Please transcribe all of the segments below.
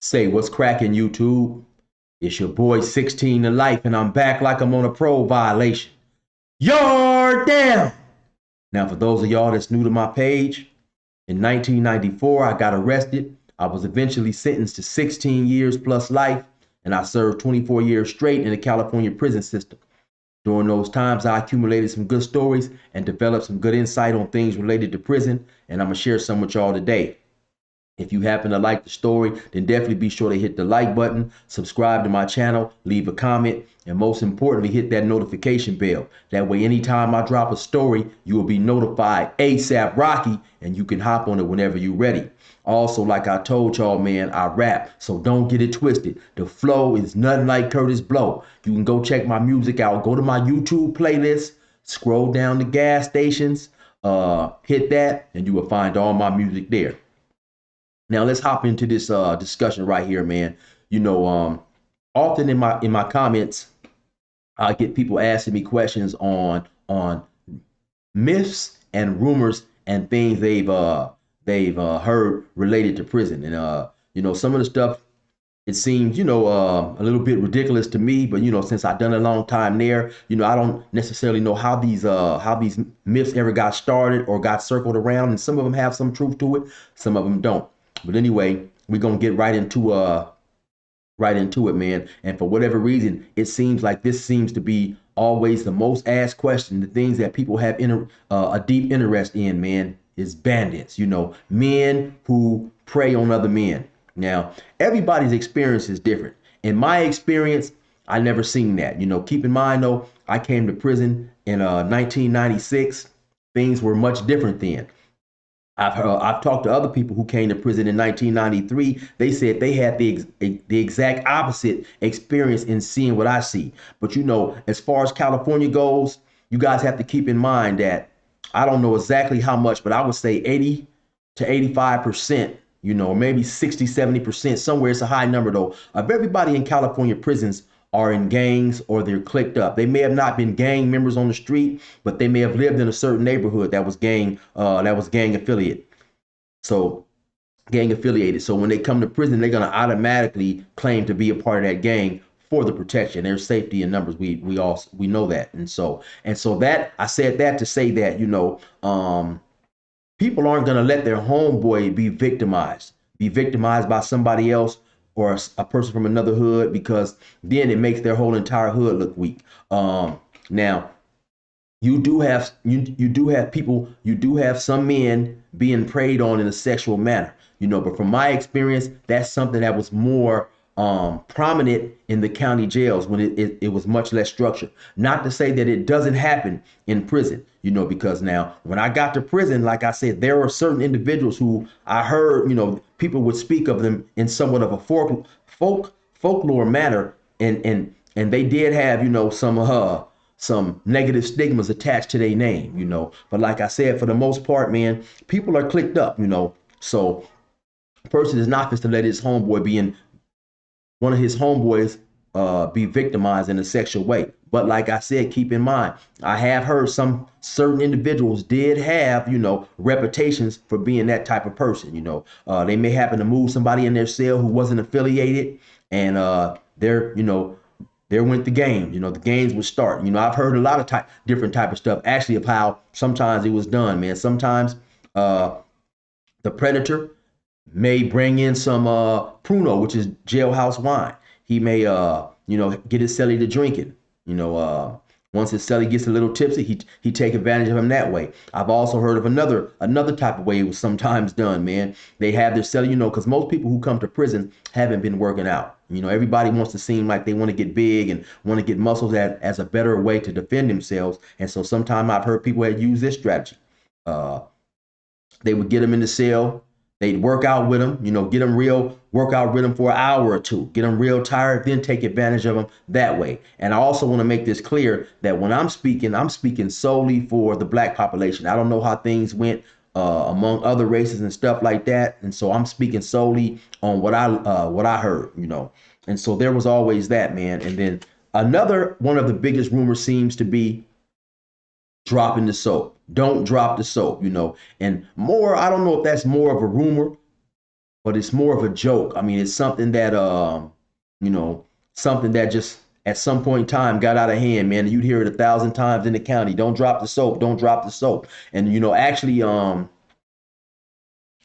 Say what's cracking, YouTube? It's your boy 16 to life, and I'm back like I'm on a pro violation. Yard down! Now, for those of y'all that's new to my page, in 1994, I got arrested. I was eventually sentenced to 16 years plus life, and I served 24 years straight in the California prison system. During those times, I accumulated some good stories and developed some good insight on things related to prison, and I'm going to share some with y'all today. If you happen to like the story, then definitely be sure to hit the like button, subscribe to my channel, leave a comment, and most importantly, hit that notification bell. That way, anytime I drop a story, you will be notified ASAP Rocky, and you can hop on it whenever you're ready. Also, like I told y'all, man, I rap, so don't get it twisted. The flow is nothing like Curtis Blow. You can go check my music out. Go to my YouTube playlist, scroll down the gas stations, hit that, and you will find all my music there. Now let's hop into this discussion right here, man. Often in my comments, I get people asking me questions on myths and rumors and things they've heard related to prison. And some of the stuff, it seems a little bit ridiculous to me, but since I've done a long time there, I don't necessarily know how these myths ever got started or got circled around, and some of them have some truth to it, some of them don't. But anyway, we're gonna get right into it, man. And for whatever reason, it seems like this seems to be always the most asked question. The things that people have a deep interest in, man, is bandits. Men who prey on other men. Now, everybody's experience is different. In my experience, I never seen that. Keep in mind though, I came to prison in 1996. Things were much different then. I've talked to other people who came to prison in 1993. They said they had the exact opposite experience in seeing what I see. But as far as California goes, you guys have to keep in mind that I don't know exactly how much, but I would say 80 to 85%, maybe 60, 70%, somewhere. It's a high number though, of everybody in California prisons are in gangs or they're clicked up. They may have not been gang members on the street, but they may have lived in a certain neighborhood that was gang affiliate. So gang affiliated. So when they come to prison, they're gonna automatically claim to be a part of that gang for the protection. There's safety in numbers. We know that. And so that I said that to say that people aren't gonna let their homeboy be victimized by somebody else or a person from another hood, because then it makes their whole entire hood look weak. Now you do have some men being preyed on in a sexual manner, but from my experience, that's something that was more prominent in the county jails when it was much less structured. Not to say that it doesn't happen in prison, because now when I got to prison, like I said, there were certain individuals who I heard, people would speak of them in somewhat of a folklore manner, and they did have, some negative stigmas attached to their name. But like I said, for the most part, man, people are clicked up, so a person is not just to let his homeboy be in one of his homeboys be victimized in a sexual way. But like I said, keep in mind, I have heard some certain individuals did have, reputations for being that type of person. They may happen to move somebody in their cell who wasn't affiliated, and there went the game. The games would start. I've heard a lot of different type of stuff, actually, of how sometimes it was done, man. Sometimes the predator may bring in some Pruno, which is jailhouse wine. He may get his cellie to drink it. Once his cellie gets a little tipsy, he take advantage of him that way. I've also heard of another type of way it was sometimes done, man. They have their cellie, because most people who come to prison haven't been working out. Everybody wants to seem like they want to get big and want to get muscles as a better way to defend themselves. And so sometimes I've heard people had used this strategy. They would get them in the cell. They'd work out with them, work out with them for an hour or two, get them real tired, then take advantage of them that way. And I also want to make this clear that when I'm speaking solely for the black population. I don't know how things went among other races and stuff like that. And so I'm speaking solely on what I heard, And so there was always that, man. And then another one of the biggest rumors seems to be dropping the soap. Don't drop the soap, and more, I don't know if that's more of a rumor but it's more of a joke. I mean, it's something that you know, something that just at some point in time got out of hand, man. You'd hear it 1,000 times in the county. Don't drop the soap. Don't drop the soap. And actually,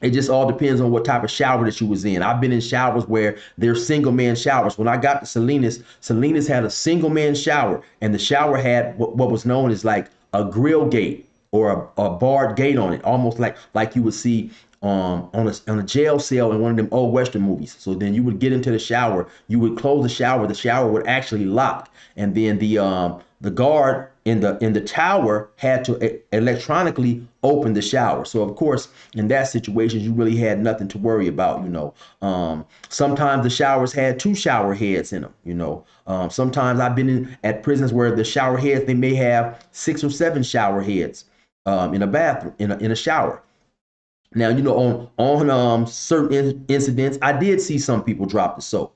it just all depends on what type of shower that you was in. I've been in showers where they're single man showers. When I got to Salinas had a single man shower, and the shower had what was known as like a grill gate or a barred gate on it, almost like you would see on a jail cell in one of them old Western movies. So then you would get into the shower, you would close the shower would actually lock, and then the guard in the tower had to electronically open the shower. So of course, in that situation, you really had nothing to worry about. Sometimes the showers had two shower heads in them. Sometimes I've been at prisons where the shower heads, they may have 6 or 7 shower heads in a bathroom, in a shower. Now, on certain incidents, I did see some people drop the soap,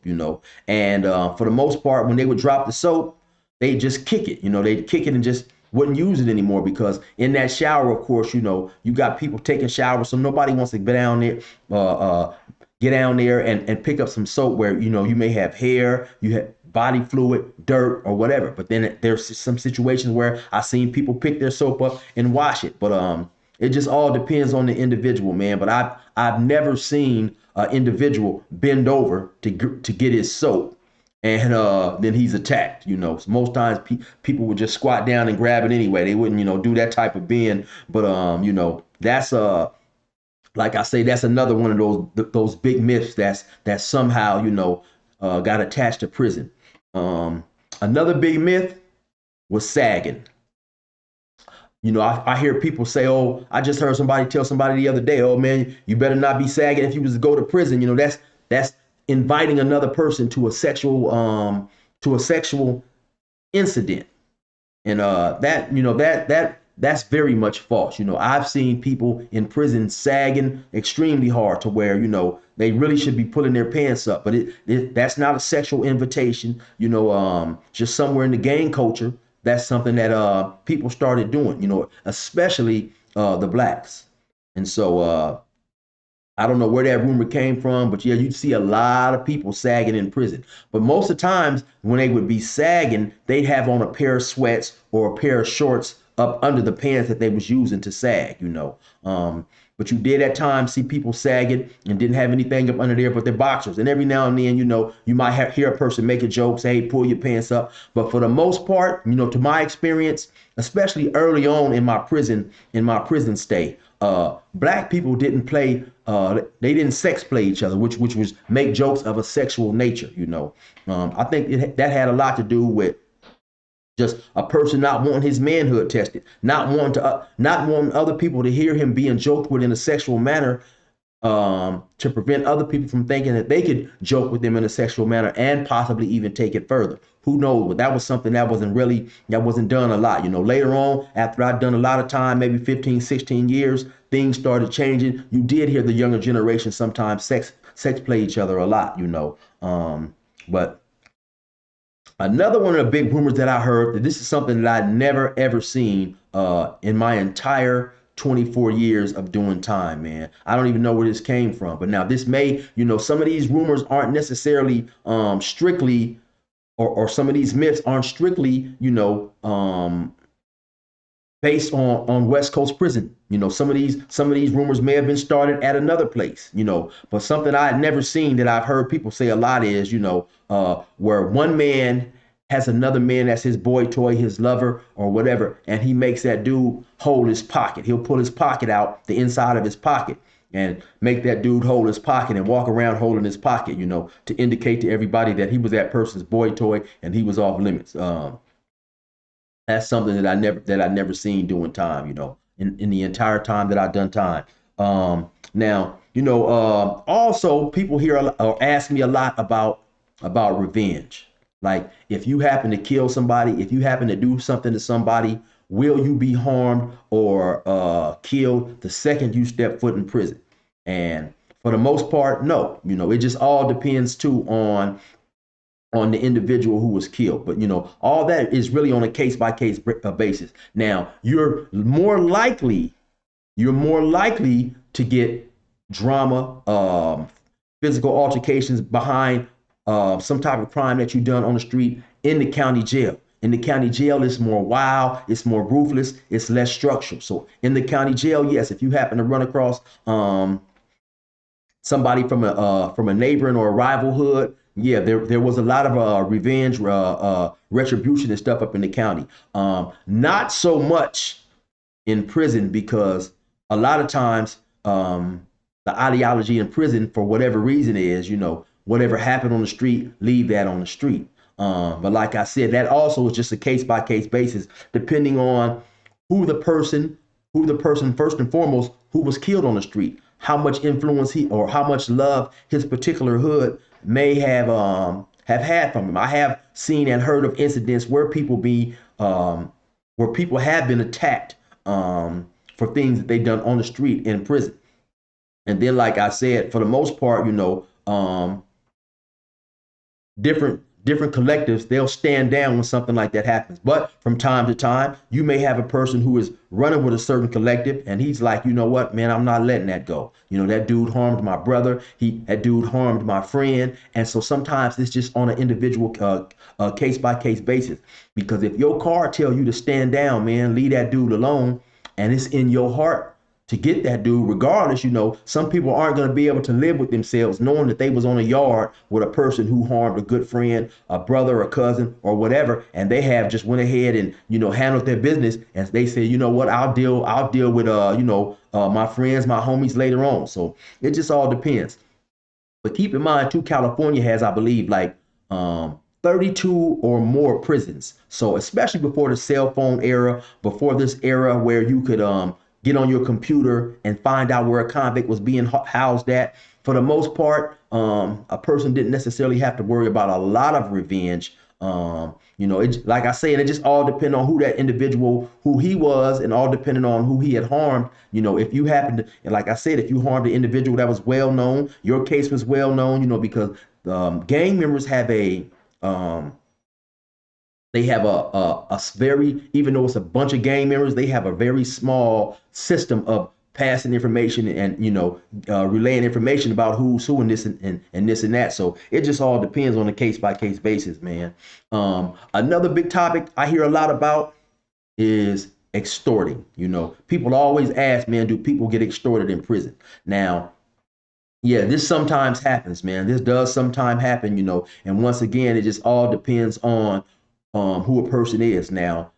and for the most part, when they would drop the soap, they just kick it, they'd kick it and just wouldn't use it anymore, because in that shower, of course, you got people taking showers, so nobody wants to get down there and pick up some soap where, you may have hair, you have body fluid, dirt, or whatever. But then there's some situations where I've seen people pick their soap up and wash it. But it just all depends on the individual, man. But I've never seen an individual bend over to get his soap, and then he's attacked. So most times people would just squat down and grab it anyway. They wouldn't, do that type of bend. But that's like I say, that's another one of those big myths that somehow got attached to prison. Another big myth was sagging. I hear people say, "Oh, I just heard somebody tell somebody the other day, oh man, you better not be sagging if you was to go to prison." That's inviting another person to a sexual incident, and that's very much false. I've seen people in prison sagging extremely hard to where they really should be pulling their pants up, but that's not a sexual invitation. Just somewhere in the gang culture, that's something that people started doing, especially the blacks. And so I don't know where that rumor came from, but yeah, you'd see a lot of people sagging in prison. But most of the times when they would be sagging, they'd have on a pair of sweats or a pair of shorts up under the pants that they was using to sag. But you did at times see people sagging and didn't have anything up under there but their boxers. And every now and then, you might hear a person make a joke, say, "Hey, pull your pants up." But for the most part, to my experience, especially early on in my prison stay, black people didn't play. They didn't sex play each other, which was make jokes of a sexual nature. I think that had a lot to do with just a person not wanting his manhood tested, not wanting other people to hear him being joked with in a sexual manner, to prevent other people from thinking that they could joke with them in a sexual manner and possibly even take it further. Who knows? But that was something that wasn't done a lot. Later on, after I'd done a lot of time, maybe 15, 16 years, things started changing. You did hear the younger generation sometimes sex play each other a lot, but another one of the big rumors that I heard, that this is something that I'd never ever seen in my entire 24 years of doing time, man. I don't even know where this came from. But now this may, some of these rumors aren't necessarily strictly, or some of these myths aren't strictly, based on West Coast prison. Some of these rumors may have been started at another place, but something I had never seen that I've heard people say a lot is, where one man has another man that's his boy toy, his lover or whatever, and he makes that dude hold his pocket. He'll pull his pocket out, the inside of his pocket, and make that dude hold his pocket and walk around holding his pocket, to indicate to everybody that he was that person's boy toy and he was off limits. That's something that I never seen doing time, in the entire time that I've done time. Now, also people here or ask me a lot about revenge. Like, if you happen to kill somebody, if you happen to do something to somebody, will you be harmed or killed the second you step foot in prison? And for the most part, no. It just all depends too on the individual who was killed. But all that is really on a case-by-case basis. Now, you're more likely to get drama physical altercations behind some type of crime that you've done on the street in the county jail. In the county jail, it's more wild, it's more ruthless, it's less structural. So in the county jail, yes, if you happen to run across somebody from a neighboring or a rival hood, yeah, there was a lot of revenge, retribution and stuff up in the county. Not so much in prison, because a lot of times the ideology in prison, for whatever reason, is, whatever happened on the street, leave that on the street. But like I said, that also is just a case by case basis, depending on who the person first and foremost, who was killed on the street, how much influence he or how much love his particular hood may have had from him. I have seen and heard of incidents where people have been attacked for things that they've done on the street in prison. And then, like I said, for the most part, different collectives, they'll stand down when something like that happens. But from time to time, you may have a person who is running with a certain collective, and he's like, you know what, man, I'm not letting that go. That dude harmed my brother. That dude harmed my friend. And so sometimes it's just on an individual case by case basis. Because if your card tell you to stand down, man, leave that dude alone, and it's in your heart to get that dude, regardless, some people aren't going to be able to live with themselves knowing that they was on a yard with a person who harmed a good friend, a brother, a cousin, or whatever, and they have just went ahead and handled their business, and they say, you know what, I'll deal with my friends, my homies later on. So it just all depends. But keep in mind too, California has, I believe, like 32 or more prisons. So especially before the cell phone era, before this era where you could get on your computer and find out where a convict was being housed at, for the most part, a person didn't necessarily have to worry about a lot of revenge. Like I say, it just all depended on who that individual, who he was, and all depending on who he had harmed. If you happened to, and like I said, if you harmed an individual that was well known, your case was well known, because gang members have they have a very, even though it's a bunch of gang members, they have a very small system of passing information and relaying information about who's who and this and this and that. So it just all depends on a case by case basis, man. Another big topic I hear a lot about is extorting. People always ask, man, do people get extorted in prison? Now, yeah, this sometimes happens, man. This does sometimes happen, and once again, it just all depends on who a person is. Now,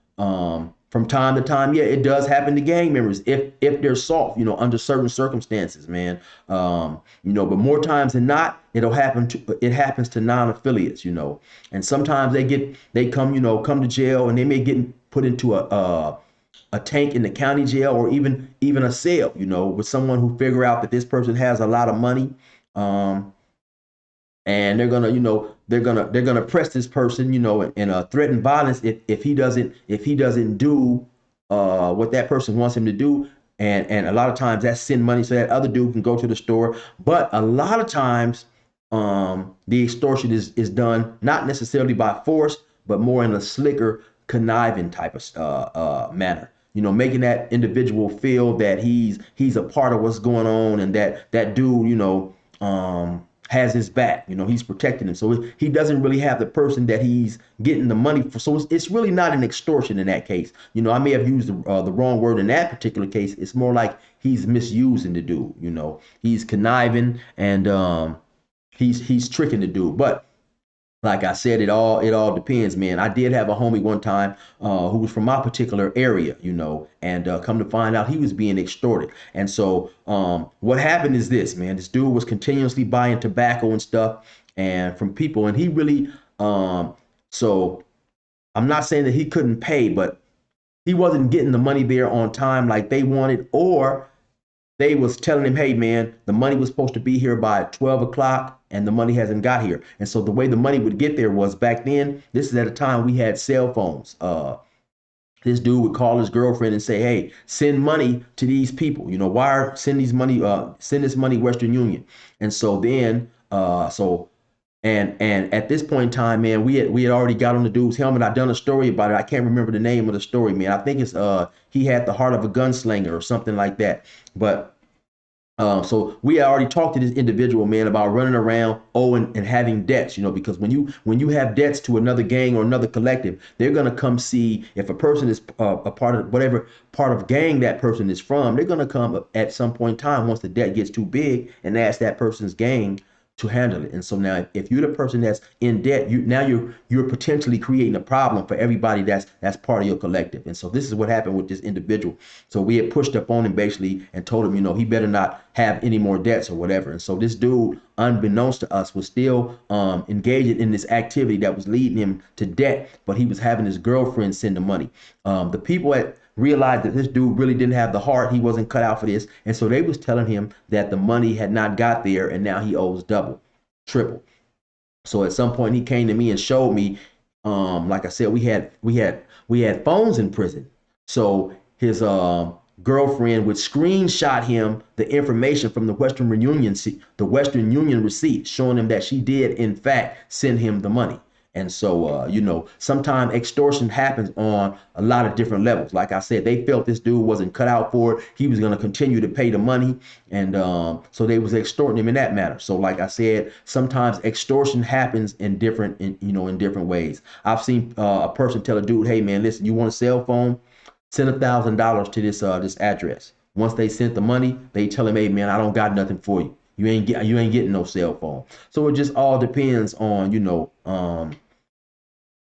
from time to time, yeah, it does happen to gang members if they're soft, under certain circumstances, man. But more times than not, it happens to non-affiliates, and sometimes they come to jail, and they may get put into a tank in the county jail, or even a cell, with someone who figure out that this person has a lot of money, and they're gonna press this person, and threaten violence if he doesn't do what that person wants him to do, and a lot of times that's send money so that other dude can go to the store. But a lot of times the extortion is done not necessarily by force, but more in a slicker, conniving type of manner. Making that individual feel that he's a part of what's going on, and that dude, has his back. He's protecting him. So he doesn't really have the person that he's getting the money for. So it's really not an extortion in that case. I may have used the wrong word in that particular case. It's more like he's misusing the dude. He's conniving, and he's tricking the dude. But like I said, it all depends, man. I did have a homie one time who was from my particular area, and come to find out he was being extorted. And so what happened is this, man. This dude was continuously buying tobacco and stuff, and from people, and he really so I'm not saying that he couldn't pay, but he wasn't getting the money there on time like they wanted, or they was telling him, hey, man, the money was supposed to be here by 12 o'clock and the money hasn't got here. And so the way the money would get there was, back then, this is at a time we had cell phones. This dude would call his girlfriend and say, hey, send money to these people, send this money Western Union. And so then, and at this point in time, man, we had already got on the dude's helmet. I've done a story about it. I can't remember the name of the story, man. I think it's he had the heart of a gunslinger or something like that. But So we already talked to this individual, man, about running around owing and having debts, because when you have debts to another gang or another collective, they're gonna come see if a person is a part of whatever part of gang that person is from. They're gonna come at some point in time once the debt gets too big and ask that person's gang to handle it. And so now if you're the person that's in debt, you're potentially creating a problem for everybody that's part of your collective. And so this is what happened with this individual. So we had pushed up on him basically and told him, he better not have any more debts or whatever. And so this dude, unbeknownst to us, was still engaging in this activity that was leading him to debt, but he was having his girlfriend send the money. The people at realized that this dude really didn't have the heart. He wasn't cut out for this. And so they was telling him that the money had not got there and now he owes double, triple. So at some point he came to me and showed me, like I said, we had phones in prison. So his girlfriend would screenshot him the information from the Western Union receipt, showing him that she did in fact send him the money. And so, sometimes extortion happens on a lot of different levels. Like I said, they felt this dude wasn't cut out for it. He was going to continue to pay the money. And so they was extorting him in that manner. So like I said, sometimes extortion happens in different ways. I've seen a person tell a dude, hey, man, listen, you want a cell phone? Send $1,000 to this address. Once they sent the money, they tell him, hey, man, I don't got nothing for you. You ain't getting no cell phone. So it just all depends on,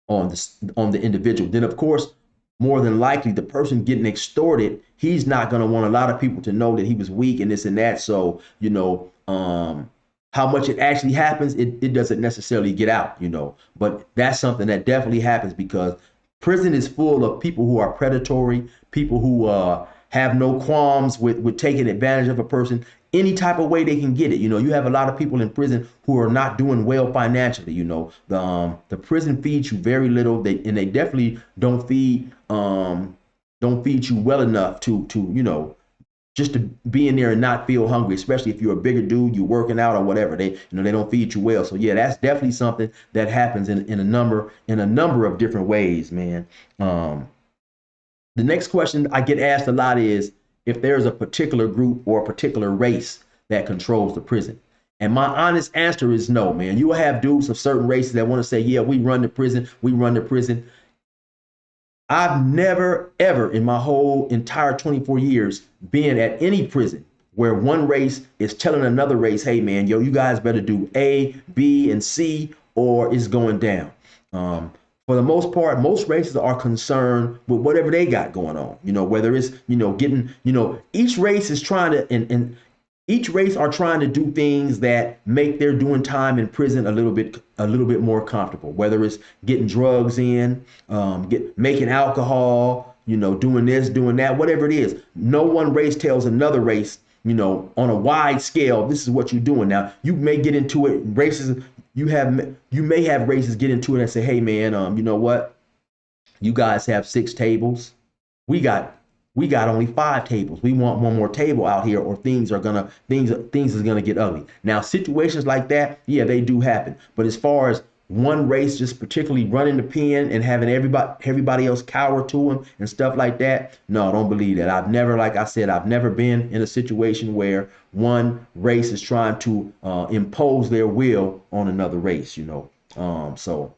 on the individual. Then of course, more than likely the person getting extorted, he's not going to want a lot of people to know that he was weak and this and that. So how much it actually happens, it doesn't necessarily get out, but that's something that definitely happens because prison is full of people who are predatory, people who have no qualms with taking advantage of a person any type of way they can get it. You have a lot of people in prison who are not doing well financially. The prison feeds you very little. They definitely don't feed you well enough to just to be in there and not feel hungry, especially if you're a bigger dude, you're working out or whatever. They don't feed you well. So yeah, that's definitely something that happens in a number of different ways, man. The next question I get asked a lot is if there's a particular group or a particular race that controls the prison. And my honest answer is no, man. You will have dudes of certain races that want to say, yeah, we run the prison. I've never, ever in my whole entire 24 years been at any prison where one race is telling another race, hey, man, you guys better do A, B, and C, or it's going down. For the most part, most races are concerned with whatever they got going on, whether it's, getting, each race is trying to, and each race are trying to do things that make their doing time in prison a little bit more comfortable, whether it's getting drugs in, making alcohol, doing this, doing that, whatever it is. No one race tells another race, on a wide scale, this is what you're doing. Now, you may get into it, races, you may have races get into it and say, hey, man, you know what? You guys have 6 tables. We got only 5 tables. We want one more table out here, or things is gonna get ugly. Now, situations like that, yeah, they do happen. But as far as one race just particularly running the pen and having everybody else cower to them and stuff like that, no, don't believe that. I've never been in a situation where one race is trying to impose their will on another race. So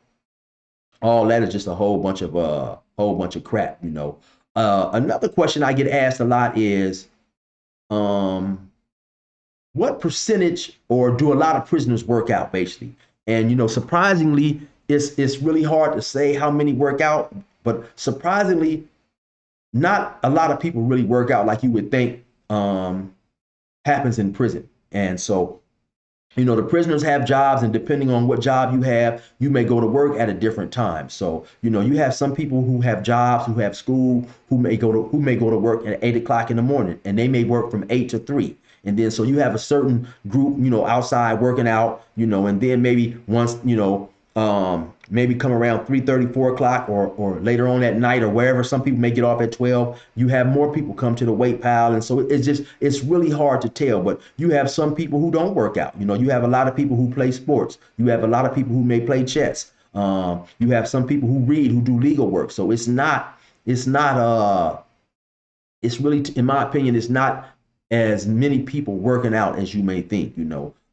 all that is just a whole bunch of crap. Another question I get asked a lot is, what percentage or do a lot of prisoners work out, basically? And surprisingly, it's really hard to say how many work out, but surprisingly, not a lot of people really work out like you would think happens in prison. And so, the prisoners have jobs, and depending on what job you have, you may go to work at a different time. So, you have some people who have jobs, who have school, who may go to work at 8 o'clock in the morning, and they may work from 8 to 3. And then so you have a certain group, outside working out, and then maybe once, maybe come around 3:30, 4 o'clock, or later on at night, or wherever. Some people may get off at 12. You have more people come to the weight pile. And so it's really hard to tell. But you have some people who don't work out. You have a lot of people who play sports. You have a lot of people who may play chess. You have some people who read, who do legal work. So it's really, in my opinion, it's not as many people working out as you may think.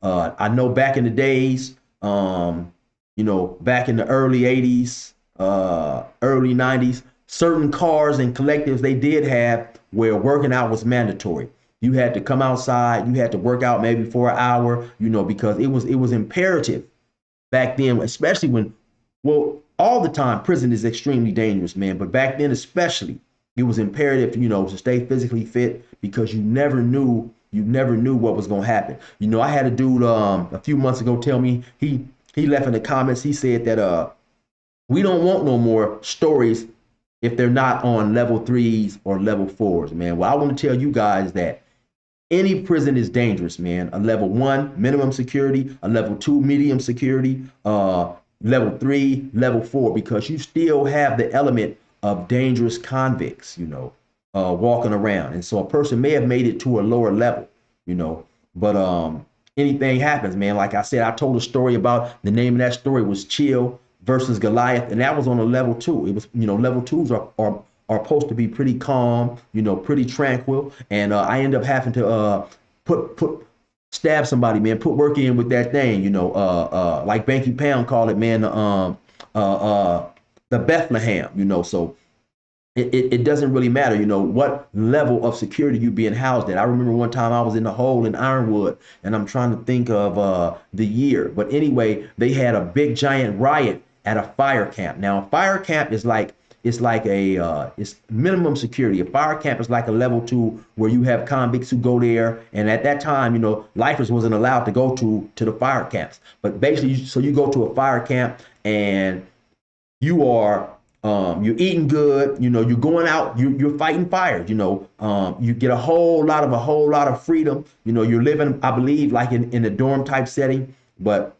I know back in the days, back in the early 80s, early 90s, certain cars and collectives they did have where working out was mandatory. You had to come outside, you had to work out maybe for an hour, because it was imperative back then, especially well, all the time, prison is extremely dangerous, man. But back then, especially, it was imperative, to stay physically fit because you never knew what was gonna happen. I had a dude a few months ago tell me he left in the comments. He said that we don't want no more stories if they're not on level 3s or level 4s, man. Well, I want to tell you guys that any prison is dangerous, man. A level 1 minimum security, a level 2 medium security, level 3, level 4, because you still have the element of dangerous convicts, walking around. And so a person may have made it to a lower level, but anything happens, man. Like I said, I told a story about, the name of that story was Chill versus Goliath, and that was on a level 2. It was, level 2s are supposed to be pretty calm, pretty tranquil. And I end up having to stab somebody, man, put work in with that thing, like Banky Pound called it, man, the Bethlehem, so it doesn't really matter, what level of security you being housed at. I remember one time I was in the hole in Ironwood, and I'm trying to think of the year. But anyway, they had a big giant riot at a fire camp. Now, a fire camp is like, it's minimum security. A fire camp is like a level 2 where you have convicts who go there. And at that time, lifers wasn't allowed to go to the fire camps. But basically, so you go to a fire camp and you're eating good, you're going out, you're fighting fires, you get a whole lot of freedom, you're living, I believe, like in a dorm type setting. But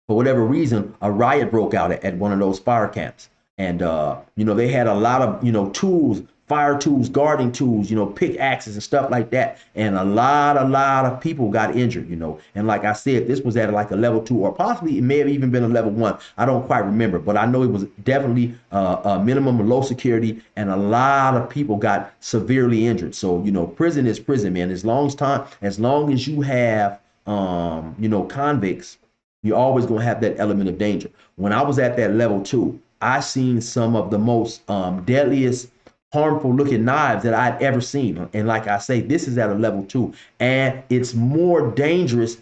for whatever reason, a riot broke out at one of those fire camps. And, they had a lot of, tools, fire tools, guarding tools, pickaxes and stuff like that. And a lot of people got injured, And like I said, this was at like a level 2, or possibly it may have even been a level 1. I don't quite remember, but I know it was definitely a minimum of low security, and a lot of people got severely injured. So, prison is prison, man. As long as you have, convicts, you're always going to have that element of danger. When I was at that level 2, I seen some of the most deadliest, harmful looking knives that I'd ever seen. And like I say, this is at a level 2, and it's more dangerous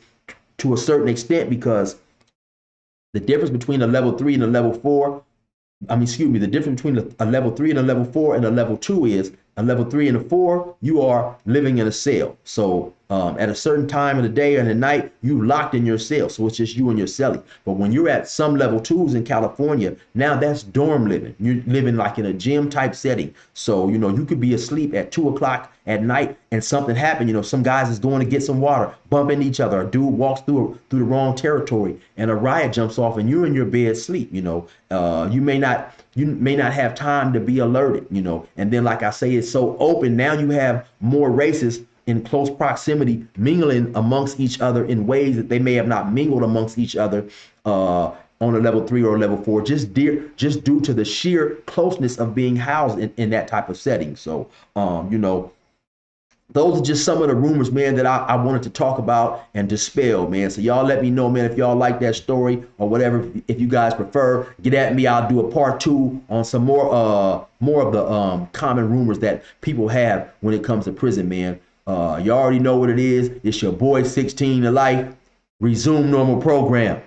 to a certain extent because the difference between a level 3 and a level 4, the difference between a level 3 and a level 4 and a level 2 is a level 3 and a 4, you are living in a cell. So at a certain time of the day and the night, you locked in your cell. So it's just you and your cellie. But when you're at some level 2s in California, now that's dorm living. You're living like in a gym type setting. So, you could be asleep at 2 o'clock at night and something happened. Some guys is going to get some water, bumping each other. A dude walks through the wrong territory and a riot jumps off and you're in your bed asleep. You may not have time to be alerted, and then, like I say, it's so open. Now you have more races in close proximity mingling amongst each other in ways that they may have not mingled amongst each other on a level 3 or a level 4, just due to the sheer closeness of being housed in that type of setting. So, those are just some of the rumors, man, that I wanted to talk about and dispel, man. So y'all let me know, man, if y'all like that story or whatever. If you guys prefer, get at me. I'll do a part 2 on some more of the common rumors that people have when it comes to prison, man. You already know what it is. It's your boy 16 to life. Resume normal program.